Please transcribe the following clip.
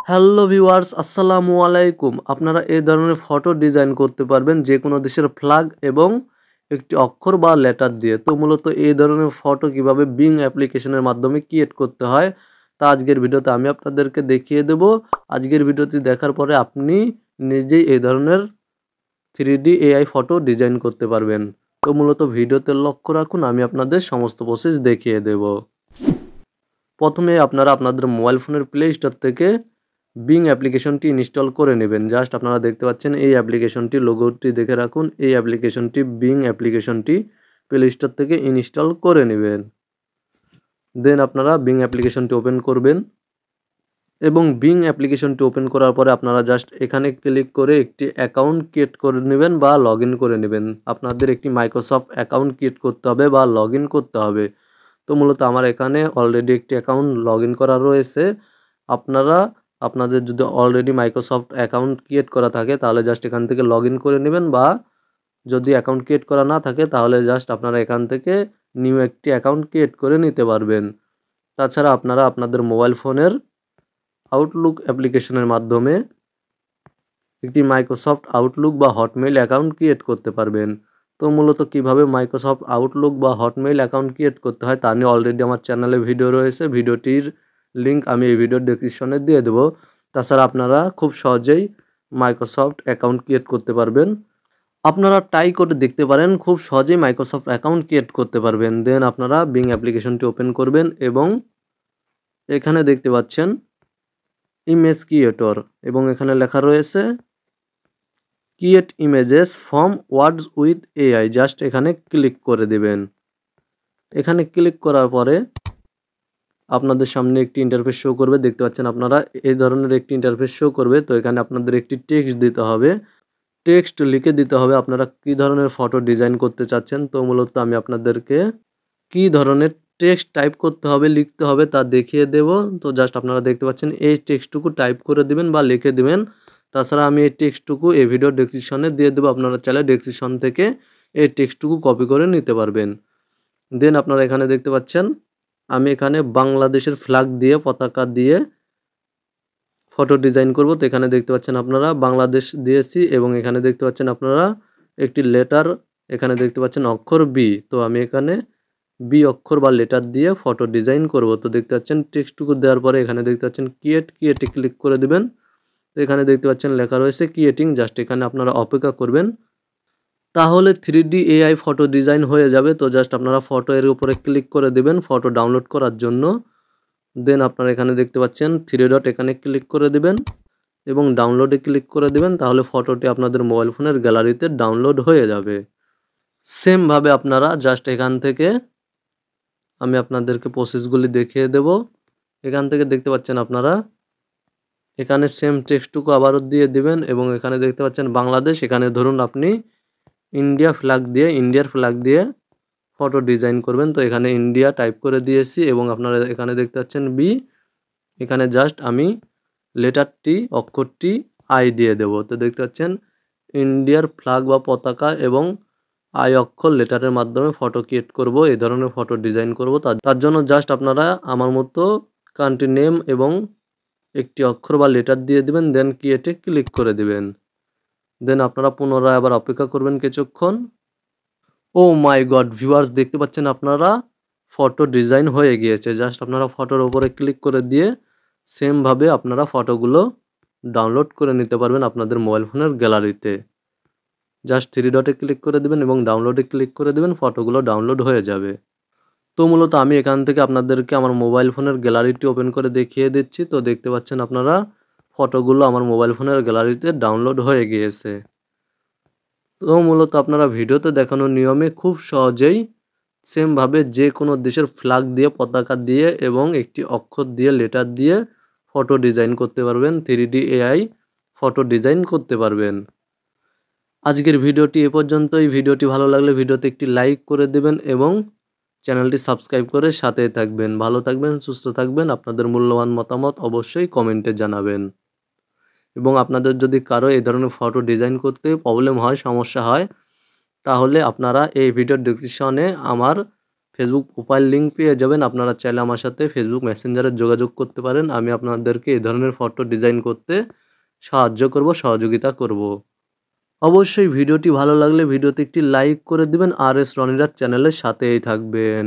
Hello viewers, আসসালামু আলাইকুম। আপনারা এই ধরনের ফটো ডিজাইন করতে পারবেন যে কোনো দেশের ফ্ল্যাগ এবং একটি অক্ষর বা লেটার দিয়ে। তো মূলত এই ধরনের ফটো কিভাবে বিং অ্যাপ্লিকেশনের মাধ্যমে ক্রিয়েট করতে হয় তা আজকের ভিডিওতে আমি আপনাদেরকে দেখিয়ে দেব। আজকের ভিডিওটি দেখার পরে আপনি নিজেই এই ধরনের 3D AI ফটো ডিজাইন করতে পারবেন। তো মূলত ভিডিওতে লক্ষ্য রাখুন, আমি আপনাদের সমস্ত প্রসেস দেখিয়ে দেব। প্রথমে আপনারা আপনাদের মোবাইল ফোনের প্লে স্টোর থেকে বিং অ্যাপ্লিকেশনটি ইনস্টল করে নেবেন। জাস্ট আপনারা দেখতে পাচ্ছেন এই অ্যাপ্লিকেশনটি, লোগোটি দেখে রাখুন। এই অ্যাপ্লিকেশনটি বিং অ্যাপ্লিকেশনটি প্লে স্টোর থেকে ইনস্টল করে নেবেন। দেন আপনারা বিং অ্যাপ্লিকেশনটি ওপেন করবেন এবং বিং অ্যাপ্লিকেশনটি ওপেন করার পরে আপনারা জাস্ট এখানে ক্লিক করে একটি অ্যাকাউন্ট ক্রিয়েট করে নেবেন বা লগ ইন করে নেবেন। আপনাদের একটি মাইক্রোসফট অ্যাকাউন্ট ক্রিয়েট করতে হবে বা লগ ইন করতে হবে। তো মূলত আমার এখানে অলরেডি একটি অ্যাকাউন্ট লগ ইন করা রয়েছে। আপনারা আপনাদের যদি অলরেডি মাইক্রোসফট অ্যাকাউন্ট ক্রিয়েট করা থাকে তাহলে জাস্ট এখান থেকে লগ ইন করে নেবেন, বা যদি অ্যাকাউন্ট ক্রিয়েট করা না থাকে তাহলে জাস্ট আপনারা এখান থেকে নিউ একটি অ্যাকাউন্ট ক্রিয়েট করে নিতে পারবেন। তাছাড়া আপনারা আপনাদের মোবাইল ফোনের আউটলুক অ্যাপ্লিকেশনের মাধ্যমে একটি মাইক্রোসফট আউটলুক বা হটমেইল অ্যাকাউন্ট ক্রিয়েট করতে পারবেন। তো মূলত কিভাবে মাইক্রোসফট আউটলুক বা হটমেইল অ্যাকাউন্ট ক্রিয়েট করতে হয় তা নিয়ে অলরেডি আমার চ্যানেলে ভিডিও রয়েছে। ভিডিওটির লিঙ্ক আমি এই ভিডিওর ডেসক্রিপশনে দিয়ে দেবো। তাছাড়া আপনারা খুব সহজেই মাইক্রোসফট অ্যাকাউন্ট ক্রিয়েট করতে পারবেন। আপনারা ট্রাই করে দেখতে পারেন, খুব সহজেই মাইক্রোসফট অ্যাকাউন্ট ক্রিয়েট করতে পারবেন। দেন আপনারা বিং অ্যাপ্লিকেশনটি ওপেন করবেন এবং এখানে দেখতে পাচ্ছেন ইমেজ ক্রিয়েটর এবং এখানে লেখা রয়েছে create images from words with AI. Just এখানে ক্লিক করে দেবেন। এখানে ক্লিক করার পরে আপনাদের সামনে একটি ইন্টারফেস শো করবে। দেখতে পাচ্ছেন আপনারা এই ধরনের একটি ইন্টারফেস শো করবে। তো এখানে আপনাদের একটি টেক্সট দিতে হবে, টেক্সট লিখে দিতে হবে আপনারা কী ধরনের ফটো ডিজাইন করতে চাচ্ছেন। তো মূলত আমি আপনাদেরকে কী ধরনের টেক্সট টাইপ করতে হবে, লিখতে হবে তা দেখিয়ে দেব। তো জাস্ট আপনারা দেখতে পাচ্ছেন এই টেক্সটটুকু টাইপ করে দিবেন বা লিখে দিবেন। তাছাড়া আমি এই টেক্সটটুকু এই ভিডিওর ডেসক্রিপশনে দিয়ে দেবো, আপনারা চাইলে ডেসক্রিপশন থেকে এই টেক্সটটুকু কপি করে নিতে পারবেন। দেন আপনারা এখানে দেখতে পাচ্ছেন আমি এখানে বাংলাদেশের ফ্ল্যাগ দিয়ে, পতাকা দিয়ে ফটো ডিজাইন করব। তো এখানে দেখতে পাচ্ছেন আপনারা বাংলাদেশ দিয়েছি এবং এখানে দেখতে পাচ্ছেন আপনারা একটি লেটার, এখানে দেখতে পাচ্ছেন অক্ষর বি। তো আমি এখানে বি অক্ষর বা লেটার দিয়ে ফটো ডিজাইন করব। তো দেখতে পাচ্ছেন টেক্সটটুকু দেওয়ার পরে এখানে দেখতে পাচ্ছেন ক্রিয়েটে ক্লিক করে দিবেন। তো এখানে দেখতে পাচ্ছেন লেখা রয়েছে ক্রিয়েটিং। জাস্ট এখানে আপনারা অপেক্ষা করবেন, তাহলে 3D AI ফটো ডিজাইন হয়ে যাবে। তো জাস্ট আপনারা ফটো এর উপরে ক্লিক করে দিবেন ফটো ডাউনলোড করার জন্য। দেন আপনারা এখানে দেখতে পাচ্ছেন 3 ডট, এখানে ক্লিক করে দিবেন এবং ডাউনলোডে ক্লিক করে দিবেন। তাহলে ফটোটি আপনাদের মোবাইল ফোনের গ্যালারিতে ডাউনলোড হয়ে যাবে। সেমভাবে আপনারা জাস্ট এখান থেকে আমি আপনাদেরকে প্রসেসগুলি দেখিয়ে দেব। এখান থেকে দেখতে পাচ্ছেন আপনারা এখানে সেম টেক্সটটুকু আবারও দিয়ে দিবেন এবং এখানে দেখতে পাচ্ছেন বাংলাদেশ, এখানে ধরুন আপনি ইন্ডিয়ার ফ্ল্যাগ দিয়ে ফটো ডিজাইন করবেন। তো এখানে ইন্ডিয়া টাইপ করে দিয়েছি এবং আপনারা এখানে দেখতে পাচ্ছেন বি, এখানে জাস্ট আমি লেটারটি, অক্ষরটি আই দিয়ে দেব। তো দেখতে পাচ্ছেন ইন্ডিয়ার ফ্ল্যাগ বা পতাকা এবং আই অক্ষর লেটারের মাধ্যমে ফটো ক্রিয়েট করব, এই ধরনের ফটো ডিজাইন করব। তার জন্য জাস্ট আপনারা আমার মতো কান্ট্রি নেম এবং একটি অক্ষর বা লেটার দিয়ে দিবেন, দেন ক্রিয়েটে ক্লিক করে দিবেন। দেন আপনারা পুনরায় আবার অপেক্ষা করবেন কিছুক্ষণ। ও মাই গড ভিউয়ার্স, দেখতে পাচ্ছেন আপনারা ফটো ডিজাইন হয়ে গিয়েছে। জাস্ট আপনারা ফটোর উপরে ক্লিক করে দিয়ে সেমভাবে আপনারা ফটোগুলো ডাউনলোড করে নিতে পারবেন আপনাদের মোবাইল ফোনের গ্যালারিতে। জাস্ট 3 ডটে ক্লিক করে দেবেন এবং ডাউনলোডে ক্লিক করে দেবেন, ফটোগুলো ডাউনলোড হয়ে যাবে। তো মূলত আমি এখান থেকে আপনাদেরকে আমার মোবাইল ফোনের গ্যালারিটি ওপেন করে দেখিয়ে দিচ্ছি। তো দেখতে পাচ্ছেন আপনারা ফটোগুলো আমার মোবাইল ফোনের গ্যালারিতে ডাউনলোড হয়ে গিয়েছে। তো মূলত আপনারা ভিডিওতে দেখানো নিয়মে খুব সহজেই সেমভাবে যে কোনো দেশের ফ্ল্যাগ দিয়ে, পতাকা দিয়ে এবং একটি অক্ষর দিয়ে, লেটার দিয়ে ফটো ডিজাইন করতে পারবেন। 3D AI ফটো ডিজাইন করতে পারবেন। আজকের ভিডিওটি এ পর্যন্তই। ভিডিওটি ভালো লাগলে ভিডিওতে একটি লাইক করে দেবেন এবং চ্যানেলটি সাবস্ক্রাইব করে সাথেই থাকবেন। ভালো থাকবেন, সুস্থ থাকবেন। আপনাদের মূল্যবান মতামত অবশ্যই কমেন্টে জানাবেন। এবং আপনাদের যদি কারো এই ধরনের ফটো ডিজাইন করতে প্রবলেম হয়, সমস্যা হয়, তাহলে আপনারা এই ভিডিওর ডেসক্রিপশনে আমার ফেসবুক প্রোফাইল লিঙ্ক পেয়ে যাবেন। আপনারা চাইলে আমার সাথে ফেসবুক মেসেঞ্জারে যোগাযোগ করতে পারেন। আমি আপনাদেরকে এই ধরনের ফটো ডিজাইন করতে সাহায্য করব, সহযোগিতা করব। অবশ্যই ভিডিওটি ভালো লাগলে ভিডিওতে একটি লাইক করে দিবেন আর এস রনিরাজ চ্যানেলের সাথেই থাকবেন।